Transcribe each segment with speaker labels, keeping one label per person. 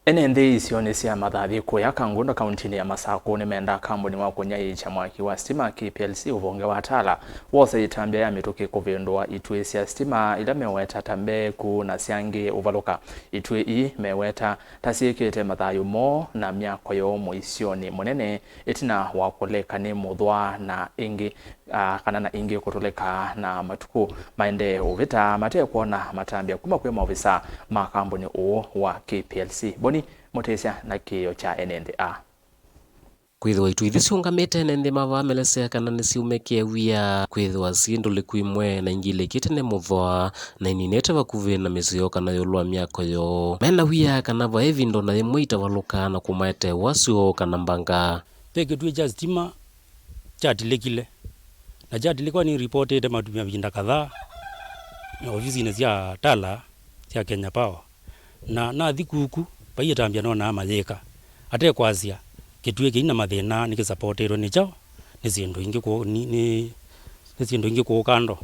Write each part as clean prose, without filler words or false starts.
Speaker 1: Enenthi Isioni cia Mathathi Kuya Kangundo Kauntini ya Masaku Nimenda Kambuni wa Kunyaiikya Mwaki wa Stima Kplc Uvonge wa Tala Wose Itambya ya Mituki Kuvindua Itui cia Stima ila Meuweta ta Mbeeku na Syangie Uvaluka Itui Meuweta tasiikite mathayu mo na myako yo Muisyo munene itina wa kuleka ni muthwa na ingi kana na ingi kutuleka na matuku maende uvita mate kuona matambya kuma kwe maofisa ma kambuni wa Kplc boni motesya na kiyo cha Enenthi
Speaker 2: kwithwa Itui thiciungamite Enenthi mavamelesea kana niciumekie wia kwithwa sinduli kwimwe na ingile kitene muthwa na ininete vakuvi na misio kana yolwa myako yo mena wia kana va evindo na imwe Itawaluka na kumaete wasio kana mbanga
Speaker 3: Kitui cha Stima chatilekile na chatilekwa ni reported matumia vinda kadhaa na ofisi cia Tala cia Kenya Power na thikuku pa Itambya no na mayeka ate kwazia Kitui kina mathina ni supportero ni chao ni zindu ingi ko ni zindu ingi ko kando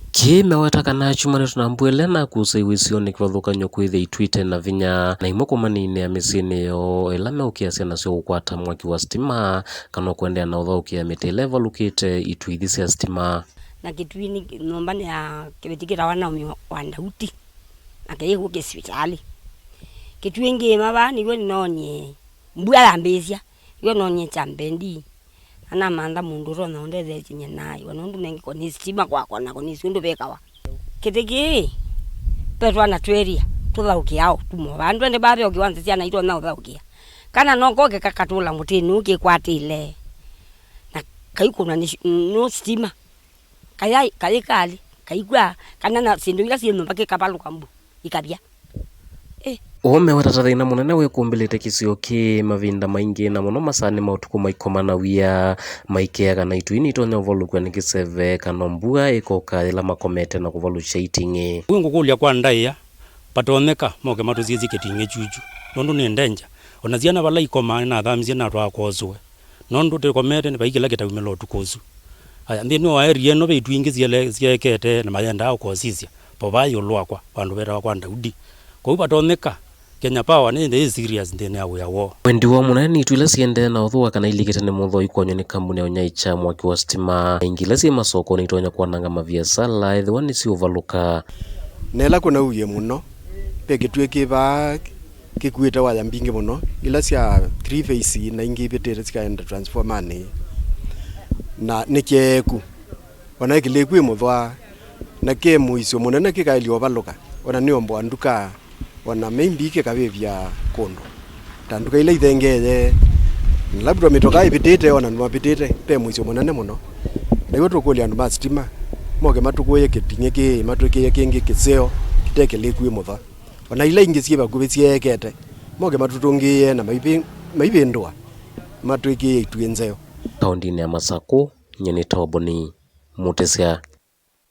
Speaker 2: Meuweta kana chumane tunambwele na kusaiwa Isioni kwathukanyo kwithe Itui tena vinya na imwe kumanine ya misini yo ila meukiasya nasyo gukwata mwaki wa Stima kana kuendea na uthaukia miti ile Uvalukite Itui ithi cia Stima
Speaker 4: na Kitui ni nombane ya kibitikira wana wa ndauti na kaigu kisipitali Kitui ingi mabani yo nonye mbua mbezia yo nonye chambendi ana manda mundu ro na ondeze chinye nayo wanondu nengi koni Stima kwa na koni sundu bekawa kitiki petwa na tweria tuthaukia au tumo bandu ende babe okiwanza ciana ito na uthaukia kana nongoke kakatula mutini ukikwatile na kaikuna no Stima kali kaikwa kana na sindu ila sino mpaka kapaluka mbu ikabya
Speaker 2: Meuweta tathina munene wikumbilite kisio ki mavinda maingi na muno masani mautuku maikomana wia maikeaga na Itui ni tonya Uvalukwa ni kiseve kana mbua ikoka ila makomete na kuvalucha itingi
Speaker 3: wingu kulia kwa ndaya patoneka moke matuzizi ketinge chuchu nondu ni ndenja onaziana bala ikomana na thamzie na twa kozwe nondu te komete ni baikila ketawimelo tukozu aya ndi no area no Itui ingi ziekete na mayenda akozizia pobayo lwakwa bandu bera kwa ndaudi ko patoneka Kenya Power ni serious ndene ya wo
Speaker 2: wendi wa munene Itui ila siende na uthwa kana ilikite ni mutho ikonyo ni Kambuni ya Kunyaiikya Mwaki wa Stima ingile si masoko ni tonya kwananga maviasala ithwa ni si Uvaluka
Speaker 5: nela kuna uye muno pe Kitui kiba kikuita waya mbingi muno ila cia 3 phase na ingi bitire cikaenda transformer ni na nikieku ona kileku muthwa na ke Muisyo munene kikaili Uvaluka ona ni ombo anduka wana membike kabevya kondo tanduka ile ithengeye labda mitoka ipitite ona nwapitite pe Muisyo munene muno na yoto kuli andu ma Stima moke matukuye kitinye ki matukiye kingi kiseo kiteke lekwe mutha ona ile ingi cieba kubiciekete moke matutungiye na maibindwa matukiye itwenzeo
Speaker 2: Kauntini ya Masaku nyeni toboni mutesya